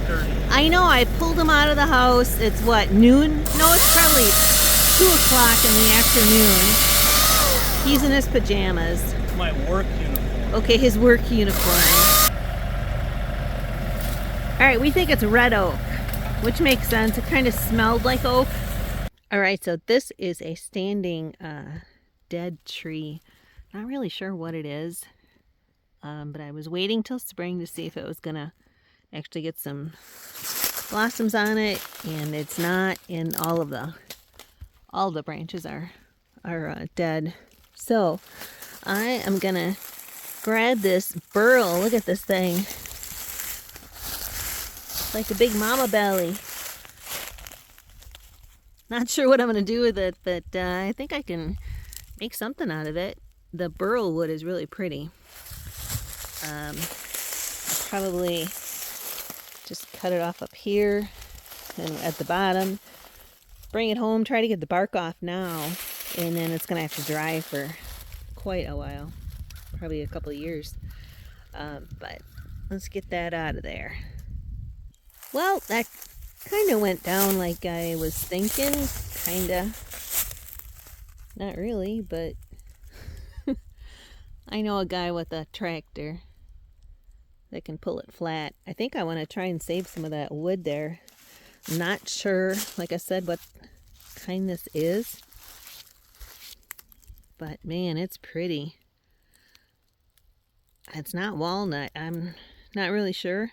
tractor. I know, I pulled him out of the house. It's what, noon? No, it's probably 2 o'clock in the afternoon. He's in his pajamas. My work uniform. Okay, his work uniform. Alright, we think it's red oak, which makes sense. It kind of smelled like oak. Alright, so this is a standing dead tree. Not really sure what it is, but I was waiting till spring to see if it was gonna actually get some blossoms on it, and it's not. And all the branches are dead. So I am gonna grab this burl. Look at this thing. It's like a big mama belly. Not sure what I'm gonna do with it, but I think I can make something out of it. The burl wood is really pretty. Probably just cut it off up here and at the bottom. Bring it home, try to get the bark off now, and then it's gonna have to dry for quite a while, probably a couple of years. But let's get that out of there. Well, that kind of went down like I was thinking. Kinda. Not really, but I know a guy with a tractor that can pull it flat. I think I want to try and save some of that wood there. Not sure, like I said, what kind this is. But man, it's pretty. It's not walnut. I'm not really sure.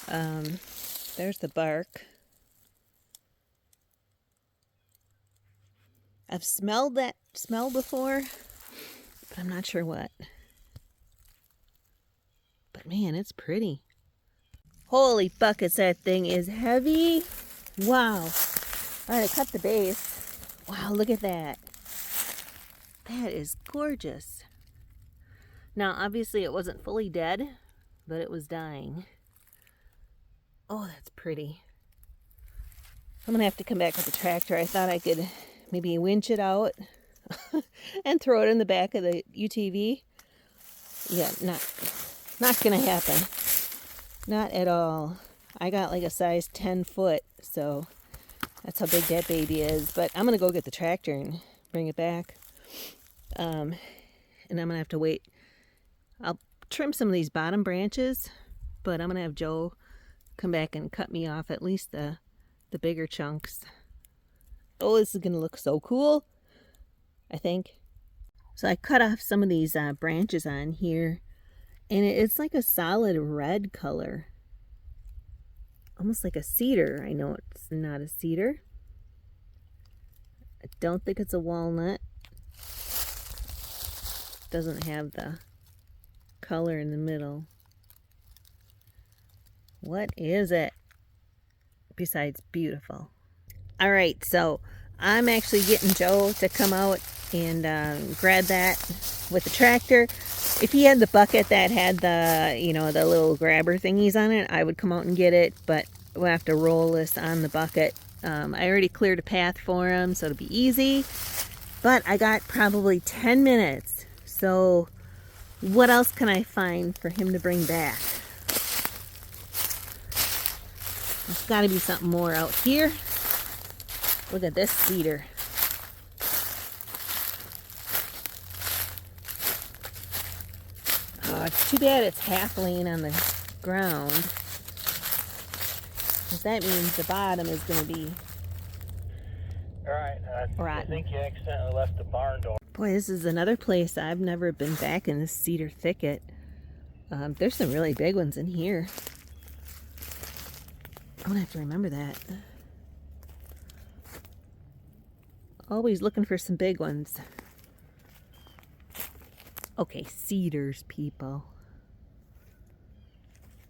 There's the bark. I've smelled that smell before, but I'm not sure what. But man, it's pretty. Holy buckets, that thing is heavy. Wow. Alright, I cut the base. Wow, look at that. That is gorgeous. Now, obviously it wasn't fully dead, but it was dying. Oh, that's pretty. I'm going to have to come back with the tractor. I thought I could maybe winch it out and throw it in the back of the UTV. Yeah, not going to happen. Not at all. I got like a size 10 foot, so that's how big that baby is. But I'm going to go get the tractor and bring it back. And I'm going to have to wait. I'll trim some of these bottom branches, but I'm going to have Joe come back and cut me off at least the bigger chunks. Oh, this is going to look so cool, I think. So I cut off some of these branches on here, and it's like a solid red color. Almost like a cedar. I know it's not a cedar. I don't think it's a walnut. Doesn't have the color in the middle. What is it? Besides beautiful. All right, so I'm actually getting Joe to come out and grab that with the tractor. If he had the bucket that had the, the little grabber thingies on it, I would come out and get it, but we'll have to roll this on the bucket. I already cleared a path for him, so it'll be easy. But I got probably 10 minutes. So what else can I find for him to bring back? There's got to be something more out here. Look at this cedar. Oh, it's too bad it's half laying on the ground, because that means the bottom is going to be I think you accidentally left the barn door. Boy, this is another place I've never been back in this cedar thicket. There's some really big ones in here. I'm gonna have to remember that. Always looking for some big ones. Okay, cedars, people.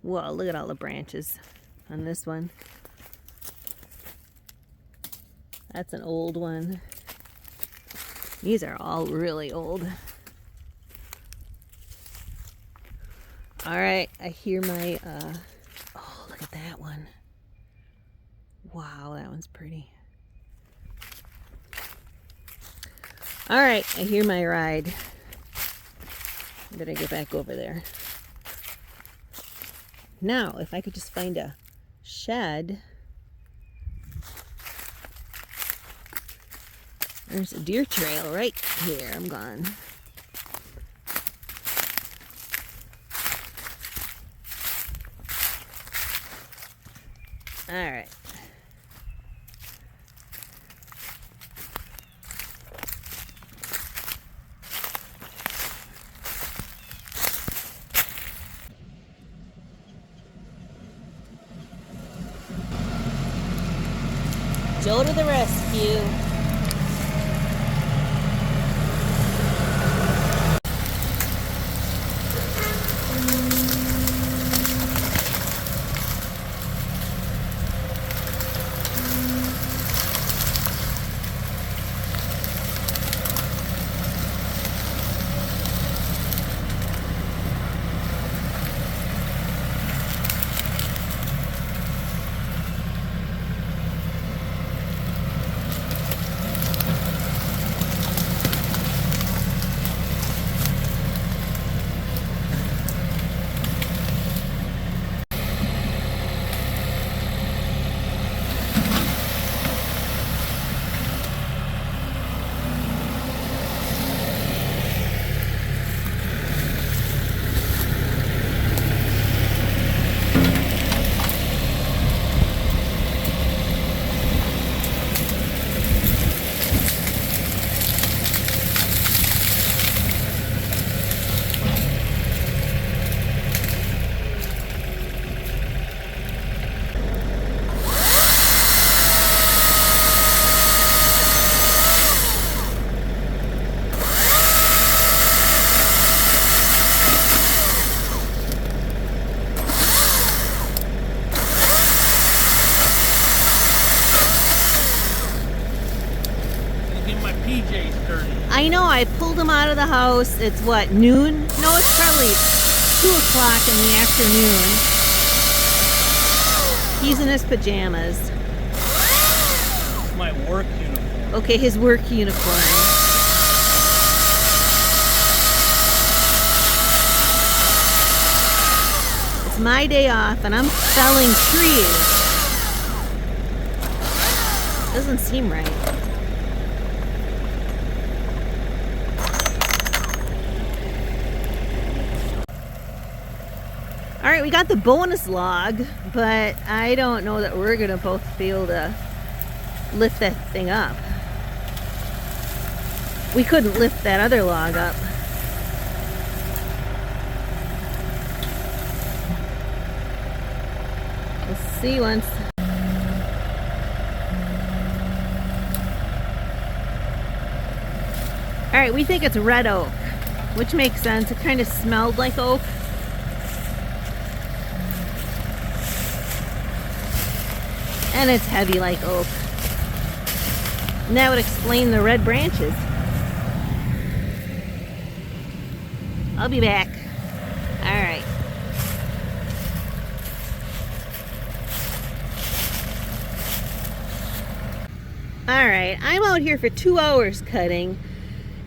Whoa, look at all the branches on this one. That's an old one. These are all really old. All right, I hear my, oh, look at that one. Wow, that one's pretty. All right, I hear my ride. Better get back over there. Now, if I could just find a shed. There's a deer trail right here. I'm gone. All right. Joe to the rescue. PJ's dirty. I know, I pulled him out of the house. It's what, noon? No, it's probably 2 o'clock in the afternoon. He's in his pajamas. My work uniform. Okay, his work uniform. It's my day off and I'm felling trees. Doesn't seem right. Alright, we got the bonus log, but I don't know that we're going to both be able to lift that thing up. We couldn't lift that other log up. We'll see once. Alright, we think it's red oak, which makes sense. It kind of smelled like oak. And it's heavy like oak. And that would explain the red branches. I'll be back. Alright. Alright, I'm out here for 2 hours cutting.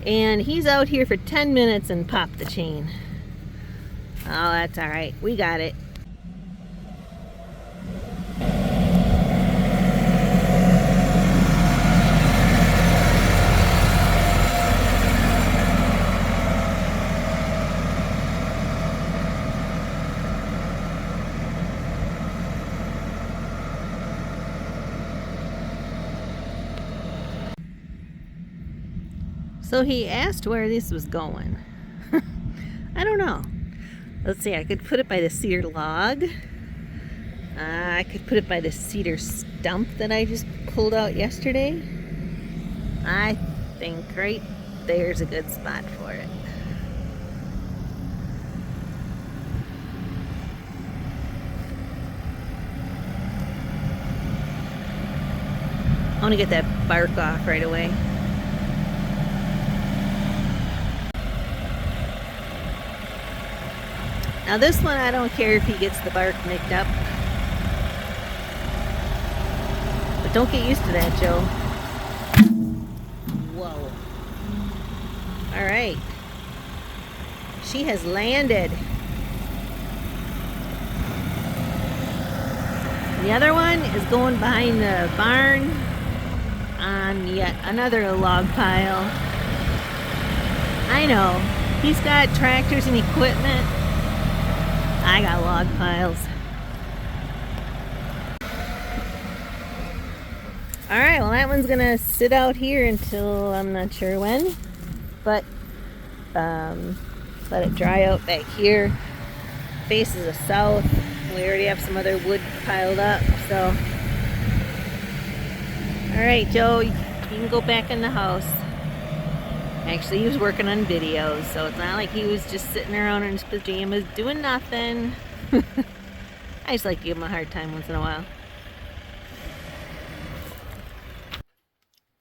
And he's out here for 10 minutes and popped the chain. Oh, that's alright. We got it. So he asked where this was going. I don't know. Let's see, I could put it by the cedar log. I could put it by the cedar stump that I just pulled out yesterday. I think right there's a good spot for it. I want to get that bark off right away. Now this one, I don't care if he gets the bark nicked up. But don't get used to that, Joe. Whoa. Alright. She has landed. The other one is going behind the barn on yet another log pile. I know, he's got tractors and equipment. I got log piles. Alright, well that one's gonna sit out here until I'm not sure when. But let it dry out back here. Faces the south. We already have some other wood piled up, so. Alright, Joe, you can go back in the house. Actually, he was working on videos, so it's not like he was just sitting around in his pajamas doing nothing. I just like to give him a hard time once in a while.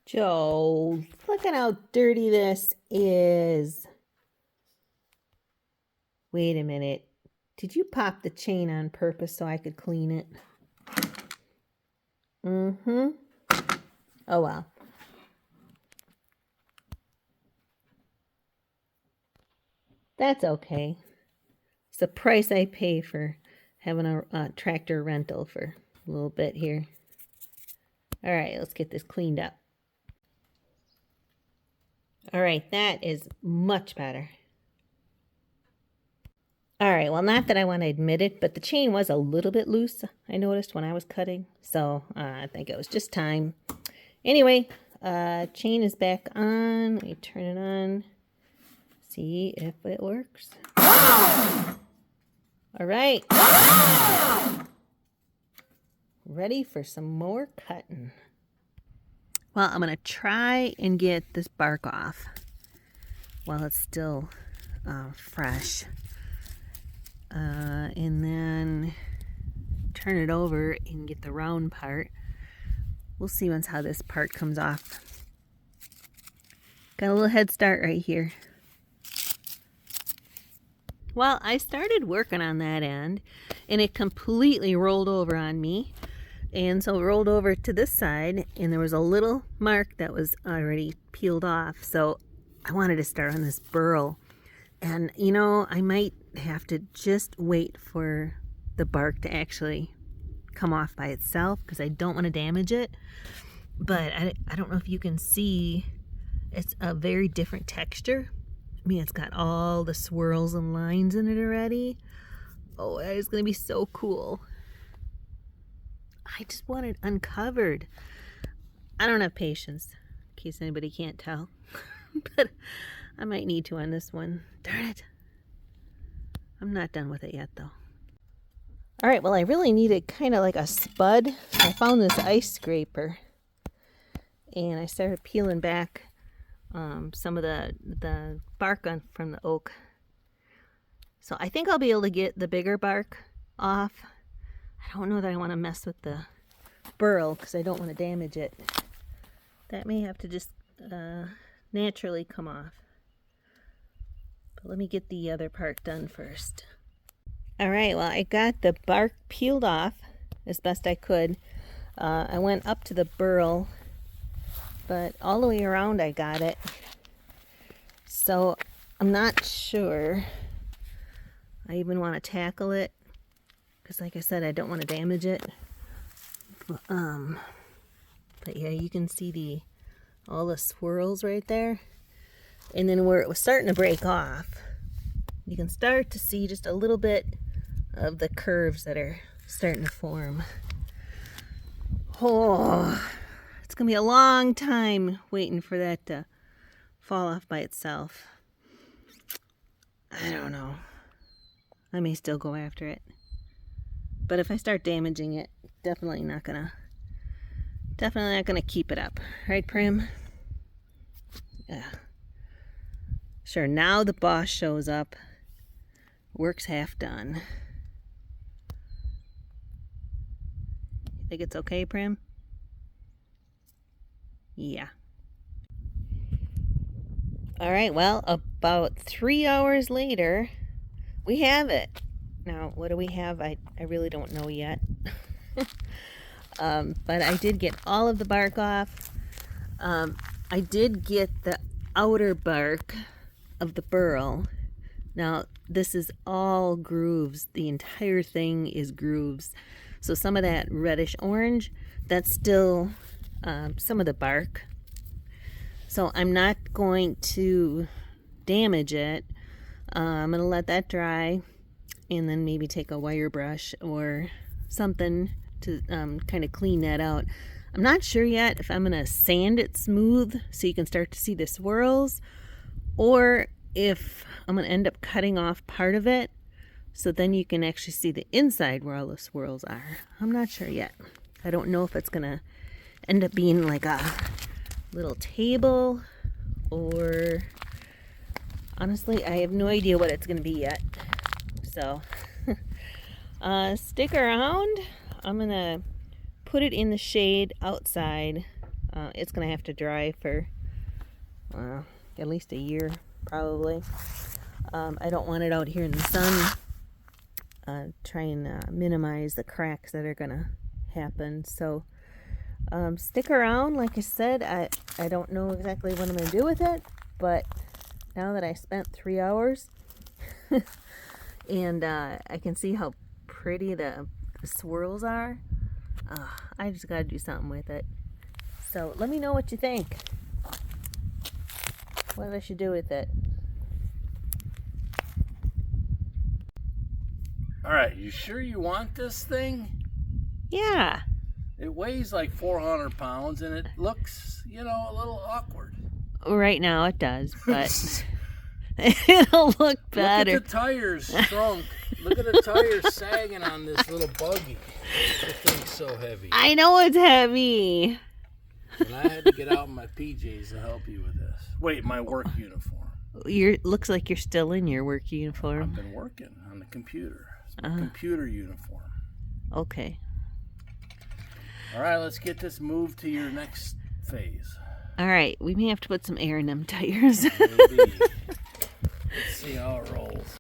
Joe, look at how dirty this is. Wait a minute. Did you pop the chain on purpose so I could clean it? Mm-hmm. Oh, well. That's okay. It's the price I pay for having a tractor rental for a little bit here. All right, let's get this cleaned up. All right, that is much better. All right, well, not that I want to admit it, but the chain was a little bit loose, I noticed when I was cutting. So I think it was just time. Anyway, chain is back on. Let me turn it on. See if it works. All right. Ready for some more cutting. Well, I'm going to try and get this bark off while it's still fresh. And then turn it over and get the round part. We'll see once how this part comes off. Got a little head start right here. Well, I started working on that end and it completely rolled over on me. And so it rolled over to this side and there was a little mark that was already peeled off. So I wanted to start on this burl. And you know, I might have to just wait for the bark to actually come off by itself because I don't want to damage it. But I don't know if you can see, it's a very different texture. I mean, it's got all the swirls and lines in it already. Oh, that is going to be so cool. I just want it uncovered. I don't have patience, in case anybody can't tell. But I might need to on this one. Darn it. I'm not done with it yet, though. All right, well, I really needed kind of like a spud. I found this ice scraper. And I started peeling back some of the bark from the oak. So I think I'll be able to get the bigger bark off. I don't know that I want to mess with the burl because I don't want to damage it. That may have to just naturally come off. But let me get the other part done first. All right, well, I got the bark peeled off as best I could. I went up to the burl, but all the way around I got it. So I'm not sure I even want to tackle it because, like I said, I don't want to damage it. But yeah, you can see all the swirls right there. And then where it was starting to break off, you can start to see just a little bit of the curves that are starting to form. Oh, it's gonna be a long time waiting for that to fall off by itself. I don't know. I may still go after it. But if I start damaging it, definitely not gonna keep it up. Right, Prim? Yeah. Sure, now the boss shows up. Work's half done. You think it's okay, Prim? Yeah. All right, well, about 3 hours later, we have it. Now, what do we have? I really don't know yet. But I did get all of the bark off. I did get the outer bark of the burl. Now, this is all grooves. The entire thing is grooves. So some of that reddish orange, that's still some of the bark. So I'm not going to damage it. I'm going to let that dry and then maybe take a wire brush or something to kind of clean that out. I'm not sure yet if I'm going to sand it smooth so you can start to see the swirls, or if I'm going to end up cutting off part of it so then you can actually see the inside where all the swirls are. I'm not sure yet. I don't know if it's going to end up being like a little table, or honestly, I have no idea what it's going to be yet. So stick around. I'm going to put it in the shade outside. It's going to have to dry for at least a year, probably. I don't want it out here in the sun. Try and minimize the cracks that are going to happen. So stick around. Like I said, I don't know exactly what I'm going to do with it, but now that I spent 3 hours and I can see how pretty the swirls are, I just got to do something with it. So let me know what you think. What I should do with it. All right, you sure you want this thing? Yeah. It weighs like 400 pounds and it looks, you know, a little awkward. Right now it does, but it'll look better. Look at the tires shrunk. Look at the tires sagging on this little buggy. This thing's so heavy. I know it's heavy. And I had to get out my PJs to help you with this. Wait, my work uniform. Looks like you're still in your work uniform. I've been working on the computer. It's my computer uniform. Okay. All right, let's get this moved to your next phase. All right, we may have to put some air in them tires. Maybe. Let's see how it rolls.